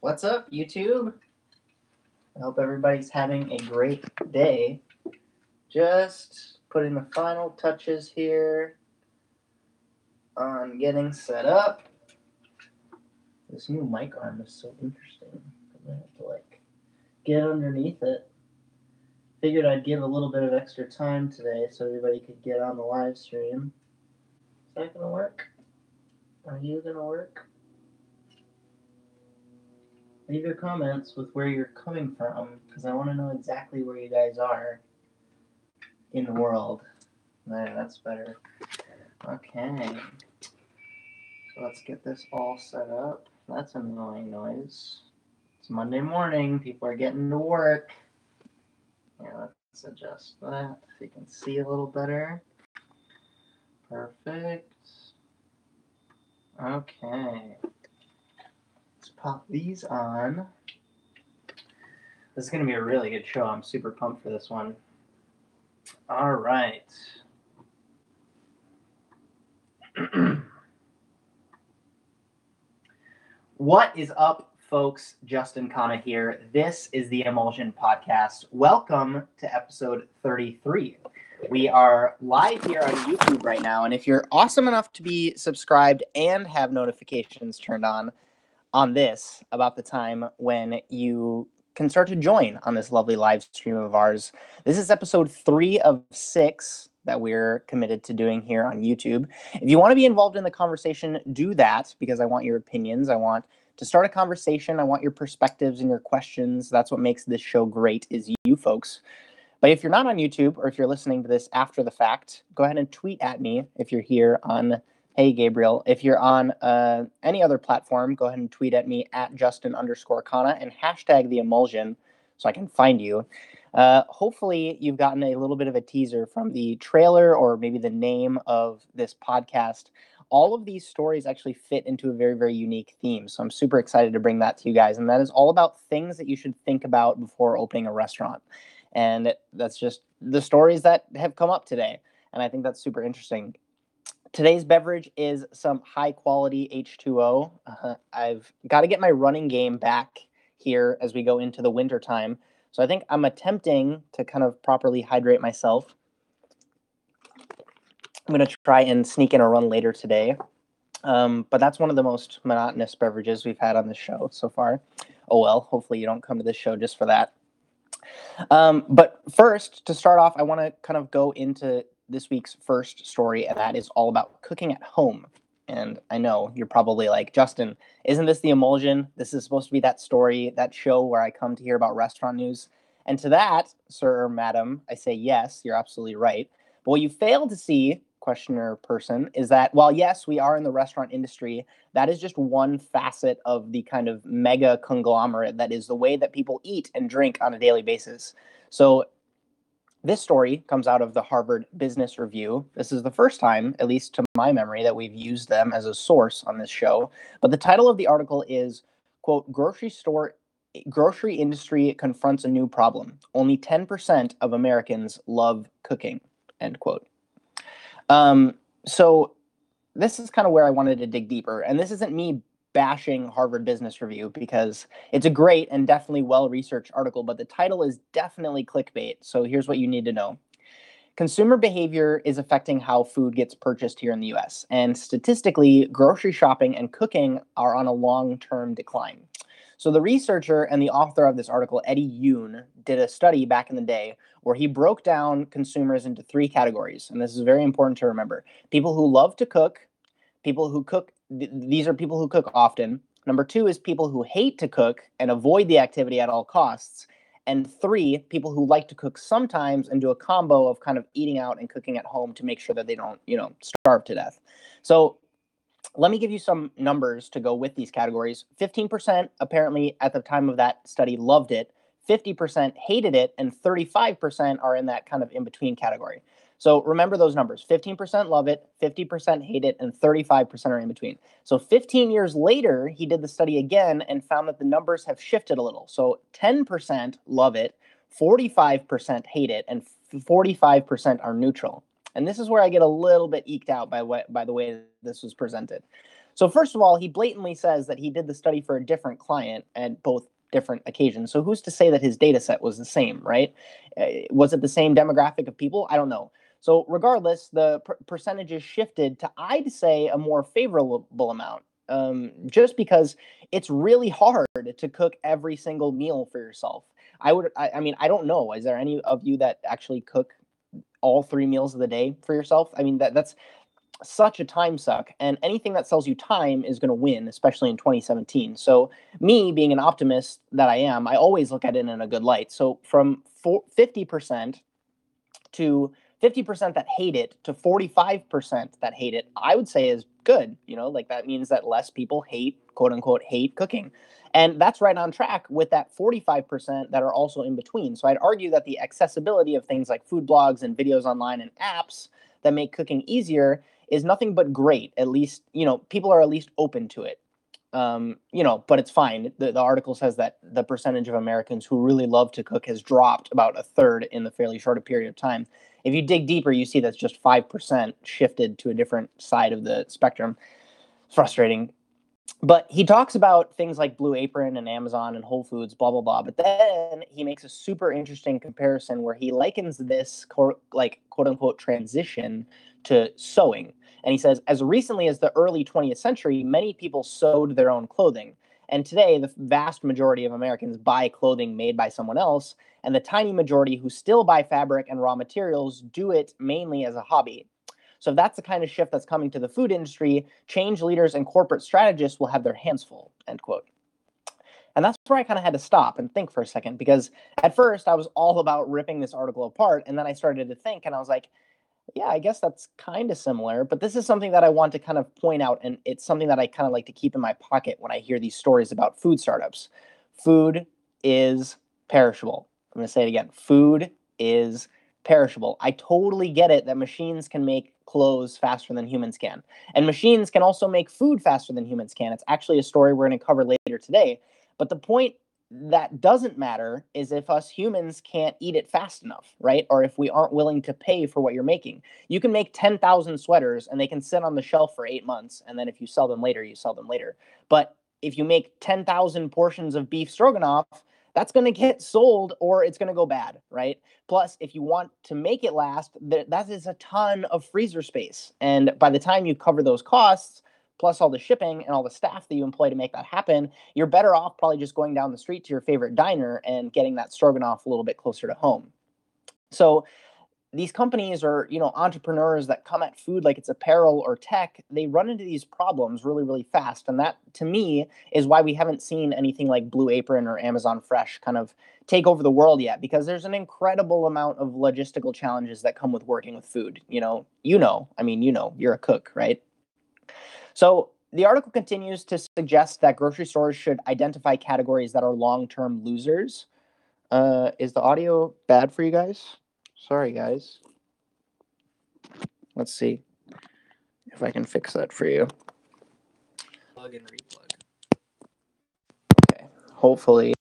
What's up, YouTube? I hope everybody's having a great day. Just putting the final touches here on getting set up. This new mic arm is so interesting. I'm gonna have to get underneath it. Figured I'd give a little bit of extra time today so everybody could get on the live stream. Is that gonna work? Are you gonna work? Leave your comments with where you're coming from, because I want to know exactly where you guys are in the world. There, that's better. Okay. So let's get this all set up. That's an annoying noise. It's Monday morning. People are getting to work. Yeah, let's adjust that so you can see a little better. Perfect. Okay. Let's pop these on. This is going to be a really good show. I'm super pumped for this one. All right. What is up, folks? Justin Khanna here. This is the Emulsion podcast. Welcome to episode 33. We are live here on YouTube right now, and if you're awesome enough to be subscribed and have notifications turned on this about the time when you can start to join on this lovely live stream of ours. This is episode 3 of 6 that we're committed to doing here on YouTube. If you want to be involved in the conversation, do that, because I want your opinions. I want to start a conversation. I want your perspectives and your questions. That's what makes this show great, is you folks. But if you're not on YouTube, or if you're listening to this after the fact, go ahead and tweet at me if you're here on Hey Gabriel. If you're on any other platform, go ahead and tweet at me at Justin_Khanna and hashtag the Emulsion so I can find you. Hopefully you've gotten a little bit of a teaser from the trailer or maybe the name of this podcast. All of these stories actually fit into a very, very unique theme. So I'm super excited to bring that to you guys. And that is all about things that you should think about before opening a restaurant. And that's just the stories that have come up today. And I think that's super interesting. Today's beverage is some high quality H2O. I've got to get my running game back here as we go into the winter time. So I think I'm attempting to kind of properly hydrate myself. I'm going to try and sneak in a run later today. But that's one of the most monotonous beverages we've had on this show so far. Oh well, hopefully you don't come to this show just for that. But first, to start off, I want to kind of go into this week's first story, and that is all about cooking at home. And I know you're probably like, Justin, isn't this the Emulsion? This is supposed to be that story, that show where I come to hear about restaurant news. And to that, sir or madam, I say yes, you're absolutely right. But what you fail to see, questioner person, is that while yes, we are in the restaurant industry, that is just one facet of the kind of mega conglomerate that is the way that people eat and drink on a daily basis. So this story comes out of the Harvard Business Review. This is the first time, at least to my memory, that we've used them as a source on this show. But the title of the article is, quote, grocery industry confronts a new problem. Only 10% of Americans love cooking, end quote. So this is kind of where I wanted to dig deeper. And this isn't me bashing Harvard Business Review, because it's a great and definitely well-researched article, but the title is definitely clickbait. So here's what you need to know. Consumer behavior is affecting how food gets purchased here in the US. And statistically, grocery shopping and cooking are on a long-term decline. So the researcher and the author of this article, Eddie Yoon, did a study back in the day where he broke down consumers into 3 categories. And this is very important to remember. People who love to cook, people who cook, these are people who cook often. Number 2 is people who hate to cook and avoid the activity at all costs. And 3, people who like to cook sometimes and do a combo of kind of eating out and cooking at home to make sure that they don't, starve to death. So let me give you some numbers to go with these categories. 15% apparently at the time of that study loved it, 50% hated it, and 35% are in that kind of in-between category. So remember those numbers. 15% love it, 50% hate it, and 35% are in between. So 15 years later, he did the study again and found that the numbers have shifted a little. So 10% love it, 45% hate it, and 45% are neutral. And this is where I get a little bit eked out by the way this was presented. So first of all, he blatantly says that he did the study for a different client at both different occasions. So who's to say that his data set was the same, right? Was it the same demographic of people? I don't know. So regardless, the percentages shifted to, I'd say, a more favorable amount. Just because it's really hard to cook every single meal for yourself. I mean, I don't know. Is there any of you that actually cook all 3 meals of the day for yourself? I mean, that's such a time suck, and anything that sells you time is going to win, especially in 2017. So me being an optimist that I am, I always look at it in a good light. So from 50% to 50% that hate it to 45% that hate it, I would say is good. Like that means that less people hate, quote unquote, hate cooking. And that's right on track with that 45% that are also in between. So I'd argue that the accessibility of things like food blogs and videos online and apps that make cooking easier is nothing but great. At least, people are at least open to it. But it's fine. The article says that the percentage of Americans who really love to cook has dropped about a third in the fairly short period of time. If you dig deeper, you see that's just 5% shifted to a different side of the spectrum. It's frustrating. But he talks about things like Blue Apron and Amazon and Whole Foods, blah, blah, blah. But then he makes a super interesting comparison where he likens this, like, quote unquote, transition to sewing. And he says, as recently as the early 20th century, many people sewed their own clothing. And today, the vast majority of Americans buy clothing made by someone else. And the tiny majority who still buy fabric and raw materials do it mainly as a hobby. So if that's the kind of shift that's coming to the food industry, change leaders and corporate strategists will have their hands full, end quote. And that's where I kind of had to stop and think for a second, because at first I was all about ripping this article apart. And then I started to think and I was like, yeah, I guess that's kind of similar. But this is something that I want to kind of point out. And it's something that I kind of like to keep in my pocket when I hear these stories about food startups. Food is perishable. I'm going to say it again. Food is perishable. I totally get it that machines can make clothes faster than humans can. And machines can also make food faster than humans can. It's actually a story we're going to cover later today. But the point that doesn't matter is if us humans can't eat it fast enough, right? Or if we aren't willing to pay for what you're making. You can make 10,000 sweaters and they can sit on the shelf for 8 months. And then if you sell them later, you sell them later. But if you make 10,000 portions of beef stroganoff, that's going to get sold or it's going to go bad, right? Plus, if you want to make it last, that is a ton of freezer space. And by the time you cover those costs, plus all the shipping and all the staff that you employ to make that happen, you're better off probably just going down the street to your favorite diner and getting that stroganoff a little bit closer to home. So these companies or entrepreneurs that come at food like it's apparel or tech, they run into these problems really, really fast. And that, to me, is why we haven't seen anything like Blue Apron or Amazon Fresh kind of take over the world yet, because there's an incredible amount of logistical challenges that come with working with food. You're a cook, right? So the article continues to suggest that grocery stores should identify categories that are long-term losers. Is the audio bad for you guys? Sorry, guys. Let's see if I can fix that for you. Plug and replug. Okay. Hopefully